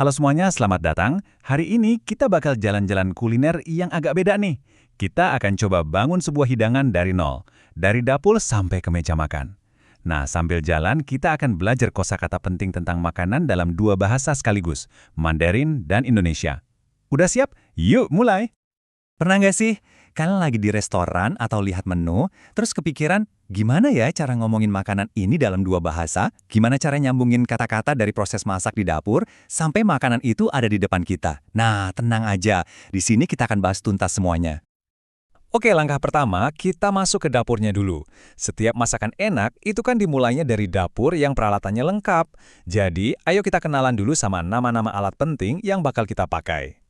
Halo semuanya, selamat datang. Hari ini kita bakal jalan-jalan kuliner yang agak beda nih. Kita akan coba bangun sebuah hidangan dari nol, dari dapur sampai ke meja makan. Nah, sambil jalan kita akan belajar kosakata penting tentang makanan dalam dua bahasa sekaligus, Mandarin dan Indonesia. Udah siap? Yuk mulai! Pernah nggak sih, kalian lagi di restoran atau lihat menu, terus kepikiran, gimana ya cara ngomongin makanan ini dalam dua bahasa? Gimana cara nyambungin kata-kata dari proses masak di dapur, sampai makanan itu ada di depan kita? Nah, tenang aja, di sini kita akan bahas tuntas semuanya. Oke, langkah pertama, kita masuk ke dapurnya dulu. Setiap masakan enak, itu kan dimulainya dari dapur yang peralatannya lengkap. Jadi, ayo kita kenalan dulu sama nama-nama alat penting yang bakal kita pakai.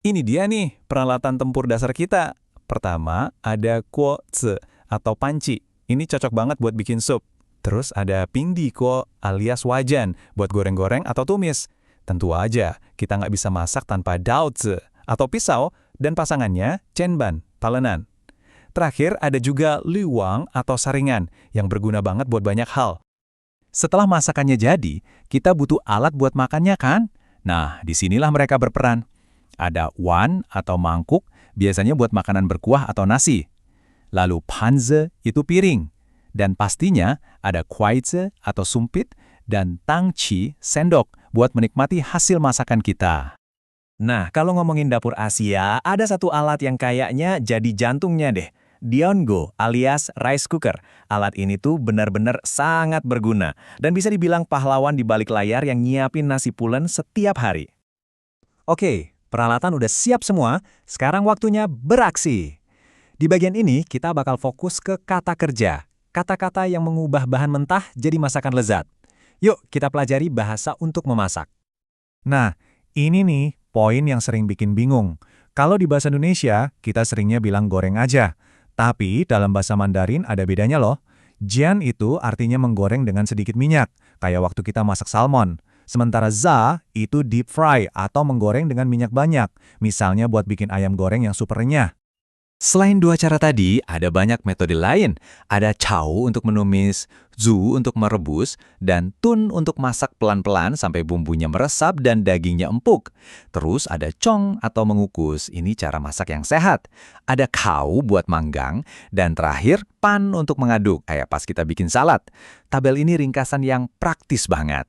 Ini dia nih, peralatan tempur dasar kita. Pertama, ada kuozi atau panci. Ini cocok banget buat bikin sup. Terus ada pingdiko alias wajan buat goreng-goreng atau tumis. Tentu aja, kita nggak bisa masak tanpa daozi atau pisau dan pasangannya cenban, talenan. Terakhir, ada juga liwang atau saringan yang berguna banget buat banyak hal. Setelah masakannya jadi, kita butuh alat buat makannya kan? Nah, disinilah mereka berperan. Ada wan atau mangkuk, biasanya buat makanan berkuah atau nasi. Lalu panze itu piring. Dan pastinya ada kuaizi atau sumpit dan tangci sendok buat menikmati hasil masakan kita. Nah, kalau ngomongin dapur Asia, ada satu alat yang kayaknya jadi jantungnya deh. Diongo alias rice cooker. Alat ini tuh benar-benar sangat berguna dan bisa dibilang pahlawan di balik layar yang nyiapin nasi pulen setiap hari. Oke, peralatan udah siap semua, sekarang waktunya beraksi. Di bagian ini, kita bakal fokus ke kata kerja. Kata-kata yang mengubah bahan mentah jadi masakan lezat. Yuk, kita pelajari bahasa untuk memasak. Nah, ini nih poin yang sering bikin bingung. Kalau di bahasa Indonesia, kita seringnya bilang goreng aja. Tapi dalam bahasa Mandarin ada bedanya loh. Jian itu artinya menggoreng dengan sedikit minyak, kayak waktu kita masak salmon. Sementara za itu deep fry atau menggoreng dengan minyak banyak, misalnya buat bikin ayam goreng yang super renyah. Selain dua cara tadi, ada banyak metode lain. Ada chow untuk menumis, zhu untuk merebus, dan tun untuk masak pelan-pelan sampai bumbunya meresap dan dagingnya empuk. Terus ada chong atau mengukus, ini cara masak yang sehat. Ada kau buat manggang, dan terakhir pan untuk mengaduk, kayak pas kita bikin salad. Tabel ini ringkasan yang praktis banget.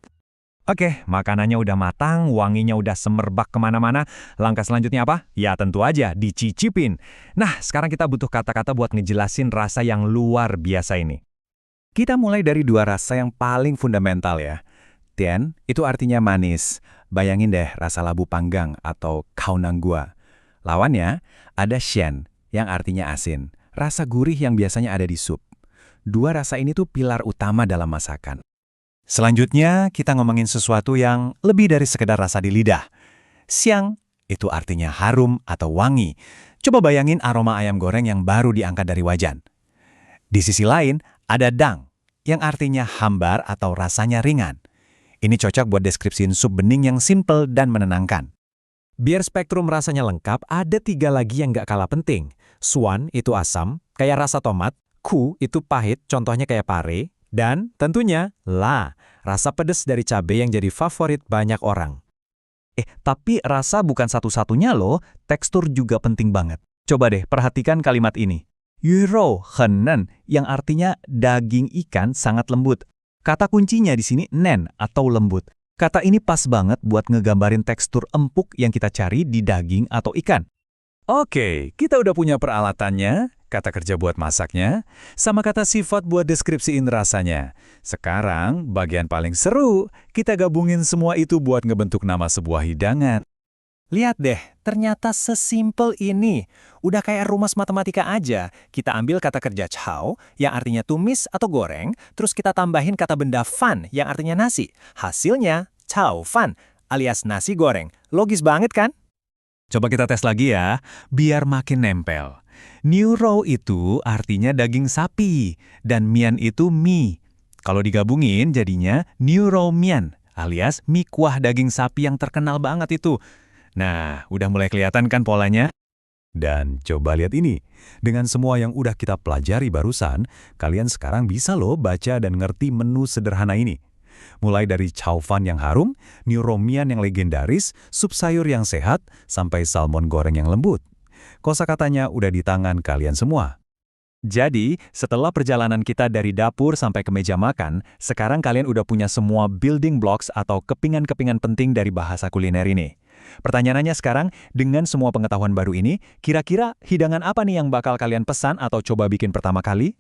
Oke, makanannya udah matang, wanginya udah semerbak kemana-mana. Langkah selanjutnya apa? Ya tentu aja, dicicipin. Nah, sekarang kita butuh kata-kata buat ngejelasin rasa yang luar biasa ini. Kita mulai dari dua rasa yang paling fundamental ya. Tian, itu artinya manis. Bayangin deh rasa labu panggang atau kaunanggua. Lawannya, ada shen, yang artinya asin. Rasa gurih yang biasanya ada di sup. Dua rasa ini tuh pilar utama dalam masakan. Selanjutnya, kita ngomongin sesuatu yang lebih dari sekedar rasa di lidah. Xiang, itu artinya harum atau wangi. Coba bayangin aroma ayam goreng yang baru diangkat dari wajan. Di sisi lain, ada dang, yang artinya hambar atau rasanya ringan. Ini cocok buat deskripsiin sup bening yang simple dan menenangkan. Biar spektrum rasanya lengkap, ada tiga lagi yang gak kalah penting. Suan itu asam, kayak rasa tomat. Ku itu pahit, contohnya kayak pare. Dan tentunya, la, rasa pedas dari cabai yang jadi favorit banyak orang. Tapi rasa bukan satu-satunya loh, tekstur juga penting banget. Coba deh perhatikan kalimat ini. Yuro henen, yang artinya daging ikan sangat lembut. Kata kuncinya di sini nen atau lembut. Kata ini pas banget buat ngegambarin tekstur empuk yang kita cari di daging atau ikan. Oke, kita udah punya peralatannya, kata kerja buat masaknya, sama kata sifat buat deskripsiin rasanya. Sekarang, bagian paling seru, kita gabungin semua itu buat ngebentuk nama sebuah hidangan. Lihat deh, ternyata sesimpel ini. Udah kayak rumus matematika aja. Kita ambil kata kerja chow, yang artinya tumis atau goreng, terus kita tambahin kata benda fan, yang artinya nasi. Hasilnya, chow fan, alias nasi goreng. Logis banget kan? Coba kita tes lagi ya, biar makin nempel. Niuro itu artinya daging sapi, dan mian itu mie. Kalau digabungin jadinya niuro mian, alias mie kuah daging sapi yang terkenal banget itu. Nah, udah mulai kelihatan kan polanya? Dan coba lihat ini, dengan semua yang udah kita pelajari barusan, kalian sekarang bisa loh baca dan ngerti menu sederhana ini. Mulai dari chow fan yang harum, Neuromian yang legendaris, sup sayur yang sehat, sampai salmon goreng yang lembut. Kosakatanya udah di tangan kalian semua. Jadi, setelah perjalanan kita dari dapur sampai ke meja makan, sekarang kalian udah punya semua building blocks atau kepingan-kepingan penting dari bahasa kuliner ini. Pertanyaannya sekarang, dengan semua pengetahuan baru ini, kira-kira hidangan apa nih yang bakal kalian pesan atau coba bikin pertama kali?